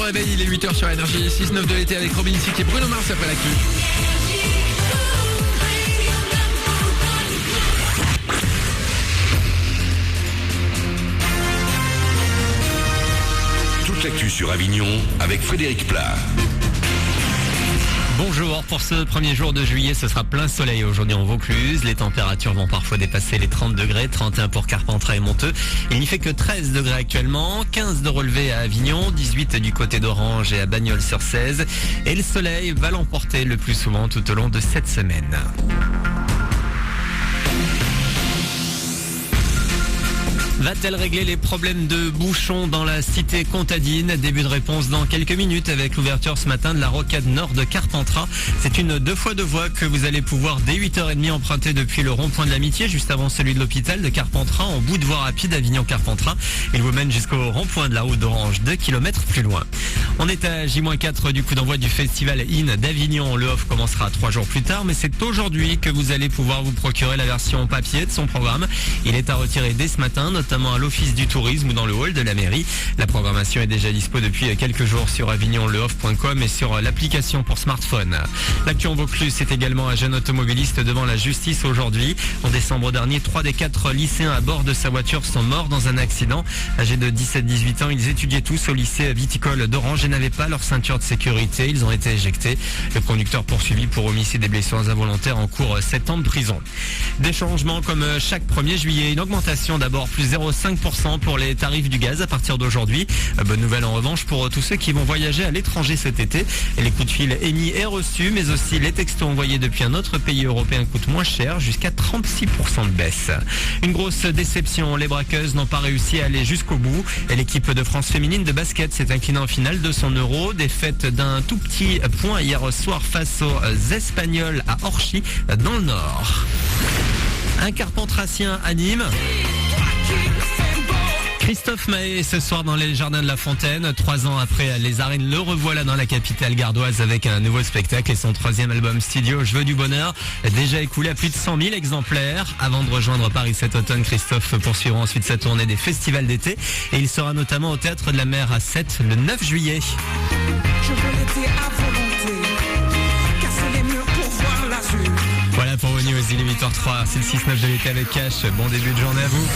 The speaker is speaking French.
réveil, il est 8h sur Énergie, 6-9 de l'été avec Robin Thicke et Bruno Mars après l'actu. Toute l'actu sur Avignon avec Frédéric Plat. Bonjour, pour ce premier jour de juillet, ce sera plein soleil aujourd'hui en Vaucluse. Les températures vont parfois dépasser les 30 degrés, 31 pour Carpentras et Monteux. Il n'y fait que 13 degrés actuellement, 15 de relevé à Avignon, 18 du côté d'Orange et à Bagnols-sur-Cèze. Et le soleil va l'emporter le plus souvent tout au long de cette semaine. Va-t-elle régler les problèmes de bouchons dans la cité comtadine? Début de réponse dans quelques minutes avec l'ouverture ce matin de la rocade nord de Carpentras. C'est une 2x2 voies que vous allez pouvoir dès 8h30 emprunter depuis le rond-point de l'Amitié, juste avant celui de l'hôpital de Carpentras, en bout de voie rapide Avignon-Carpentras. Il vous mène jusqu'au rond-point de la route d'Orange, 2 km plus loin. On est à J-4 du coup d'envoi du festival IN d'Avignon. Le off commencera 3 jours plus tard, mais c'est aujourd'hui que vous allez pouvoir vous procurer la version papier de son programme. Il est à retirer dès ce matin, notamment à l'office du tourisme ou dans le hall de la mairie. La programmation est déjà dispo depuis quelques jours sur avignonleoff.com et sur l'application pour smartphone. L'actu en Vaucluse, c'est également un jeune automobiliste devant la justice aujourd'hui. En décembre dernier, 3 des 4 lycéens à bord de sa voiture sont morts dans un accident. Âgés de 17-18 ans, ils étudiaient tous au lycée viticole d'Orange et n'avaient pas leur ceinture de sécurité. Ils ont été éjectés. Le conducteur poursuivi pour homicide et blessures involontaires en cours 7 ans de prison. Des changements comme chaque 1er juillet. Une augmentation d'abord plus 0,5% pour les tarifs du gaz à partir d'aujourd'hui. Bonne nouvelle en revanche pour tous ceux qui vont voyager à l'étranger cet été. Les coups de fil émis et reçus, mais aussi les textos envoyés depuis un autre pays européen coûtent moins cher, jusqu'à 36% de baisse. Une grosse déception, les braqueuses n'ont pas réussi à aller jusqu'au bout. Et l'équipe de France féminine de basket s'est inclinée en finale de son Euro. Défaite d'un tout petit point hier soir face aux Espagnols à Orchy, dans le Nord. Un Carpentracien à Nîmes. Christophe Maé ce soir dans les Jardins de la Fontaine. 3 ans après les arènes, le revoilà dans la capitale gardoise avec un nouveau spectacle et son 3e album studio Je veux du bonheur, déjà écoulé à plus de 100 000 exemplaires. Avant de rejoindre Paris cet automne, Christophe poursuivra ensuite sa tournée des festivals d'été et il sera notamment au Théâtre de la Mer à Sète le 9 juillet. Je veux l'été à volonté, casser les murs pour voir l'azur. Voilà pour vos news, il est 8h03, c'est le 6-9 de l'été avec Cash. Bon début de journée à vous.